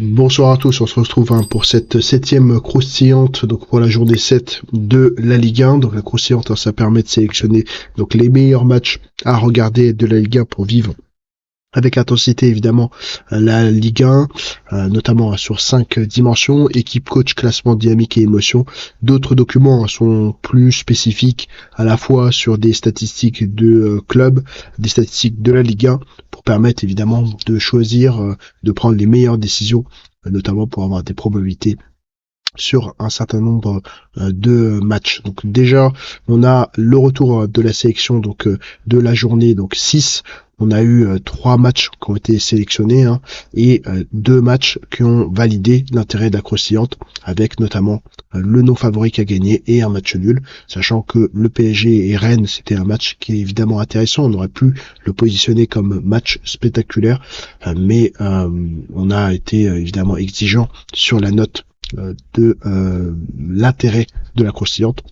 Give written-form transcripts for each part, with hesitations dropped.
Bonsoir à tous, on se retrouve pour cette septième croustillante, donc pour la journée 7 de la Ligue 1. Donc la croustillante, ça permet de sélectionner donc les meilleurs matchs à regarder de la Ligue 1 pour vivre avec intensité évidemment la Ligue 1, notamment sur 5 dimensions, équipe, coach, classement, dynamique et émotion. D'autres documents sont plus spécifiques à la fois sur des statistiques de club, des statistiques de la Ligue 1, pour permettre évidemment de choisir, de prendre les meilleures décisions, notamment pour avoir des probabilités sur un certain nombre de matchs. Donc déjà, on a le retour de la sélection donc de la journée donc 6. On a eu 3 matchs qui ont été sélectionnés et 2 matchs qui ont validé l'intérêt de la croustillante, avec notamment le non favori qui a gagné et un match nul, sachant que le PSG et Rennes, c'était un match qui est évidemment intéressant. On aurait pu le positionner comme match spectaculaire, mais on a été évidemment exigeant sur la note de l'intérêt de la croustillante.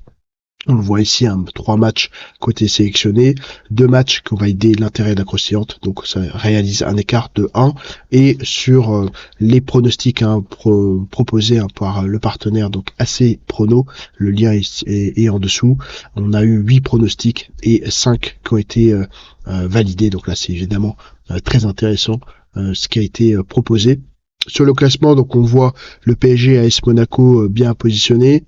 On le voit ici, 3 matchs côté sélectionné, 2 matchs qui ont validé l'intérêt de la croustillante, donc ça réalise un écart de 1. Et sur les pronostics proposés par le partenaire, donc AC Prono, le lien est en dessous, on a eu 8 pronostics et 5 qui ont été validés, donc là c'est évidemment très intéressant ce qui a été proposé. Sur le classement, donc on voit le PSG AS Monaco bien positionné,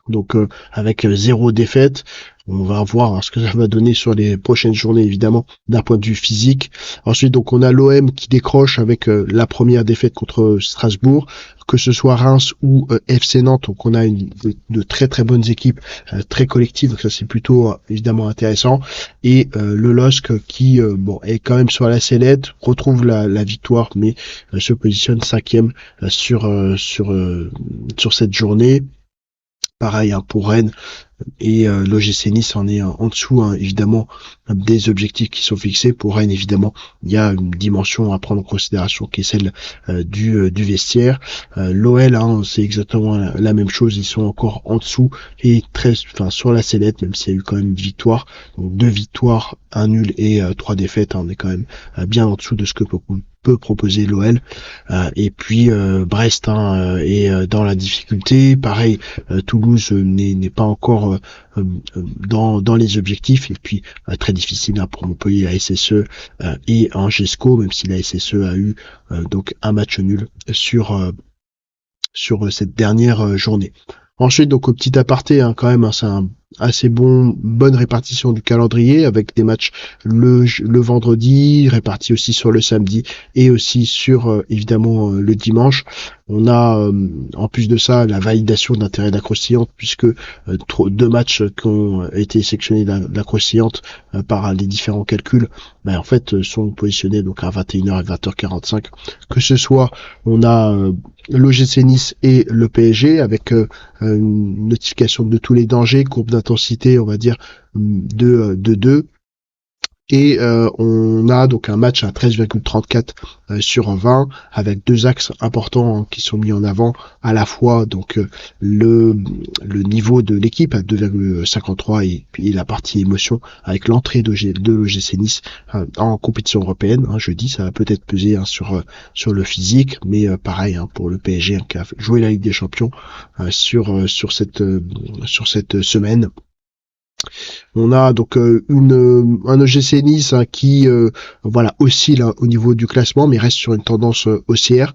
donc avec 0 défaite. On va voir ce que ça va donner sur les prochaines journées, évidemment, d'un point de vue physique. Ensuite, donc on a l'OM qui décroche avec la première défaite contre Strasbourg, que ce soit Reims ou FC Nantes. Donc on a de très très bonnes équipes, très collectives, donc ça c'est plutôt évidemment intéressant. Et le LOSC qui est quand même sur la sellette, retrouve la victoire, mais se positionne 5e sur cette journée. Pareil pour Rennes, et l'OGC Nice en est en dessous, évidemment, des objectifs qui sont fixés. Pour Rennes, évidemment, il y a une dimension à prendre en considération qui est celle du vestiaire. L'OL, c'est exactement la même chose, ils sont encore en dessous et sur la sellette, même s'il y a eu quand même une victoire. Donc 2 victoires, 1 nul et 3 défaites, on est quand même bien en dessous de ce que peut proposer l'OL. Et puis Brest est dans la difficulté. Pareil, Toulouse n'est pas encore dans les objectifs, et puis très difficile pour Montpellier, la SSE et Angesco, même si la SSE a eu donc un match nul sur cette dernière journée. Ensuite, donc au petit aparté, quand même, c'est un assez bonne répartition du calendrier, avec des matchs le vendredi, répartis aussi sur le samedi et aussi sur évidemment le dimanche. On a en plus de ça la validation d'intérêt de la croustillante, puisque 2 matchs qui ont été sélectionnés de la croustillante par les différents calculs, en fait sont positionnés donc à 21h et 20h45. Que ce soit, on a l'OGC Nice et le PSG avec une notification de tous les dangers, courbe d'intensité, on va dire, de 2. Et on a donc un match à 13,34 sur 20, avec 2 axes importants qui sont mis en avant, à la fois donc le niveau de l'équipe à 2,53 et puis la partie émotion avec l'entrée de l'OGC Nice en compétition européenne. Jeudi, ça va peut-être peser sur le physique, mais pareil pour le PSG qui a joué la Ligue des Champions sur cette semaine. On a donc un OGC Nice qui oscille au niveau du classement, mais reste sur une tendance haussière.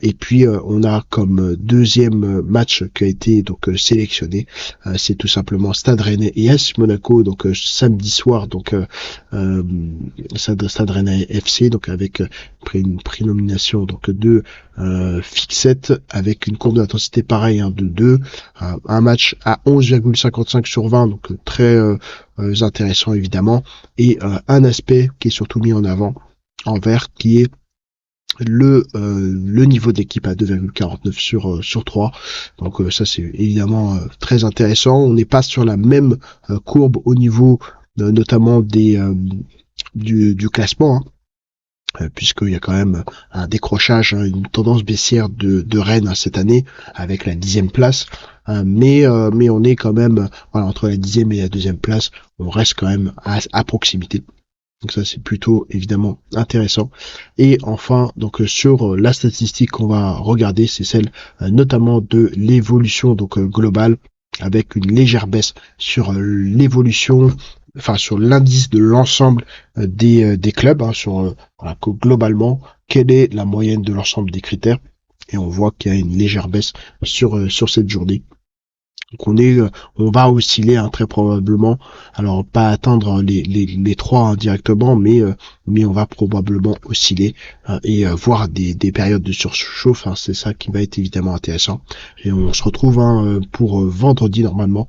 Et puis on a comme deuxième match qui a été donc sélectionné, c'est tout simplement Stade Rennais et AS Monaco, donc samedi soir, donc Stade Rennais FC, donc avec une prénomination donc de fixette, avec une courbe d'intensité pareille de 2, un match à 11,55 sur 20, donc très intéressant évidemment, et un aspect qui est surtout mis en avant en vert, qui est le niveau de l'équipe à 2,49 sur 3. Donc ça c'est évidemment très intéressant. On n'est pas sur la même courbe au niveau notamment du classement, puisqu'il y a quand même un décrochage, une tendance baissière de Rennes cette année, avec la 10e place, mais on est quand même entre la 10e et la 2e place, on reste quand même à proximité Donc ça c'est plutôt évidemment intéressant. Et enfin, donc sur la statistique qu'on va regarder, c'est celle notamment de l'évolution donc globale, avec une légère baisse sur l'évolution, enfin sur l'indice de l'ensemble des clubs, hein, sur voilà, globalement quelle est la moyenne de l'ensemble des critères. Et on voit qu'il y a une légère baisse sur cette journée. Donc on va osciller hein, très probablement, alors pas atteindre les 3 directement, mais on va probablement osciller et voir des périodes de surchauffe. Hein, c'est ça qui va être évidemment intéressant. Et on se retrouve hein, pour vendredi normalement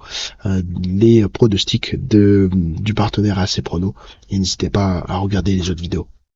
les pronostics du partenaire AC Prono. Et n'hésitez pas à regarder les autres vidéos.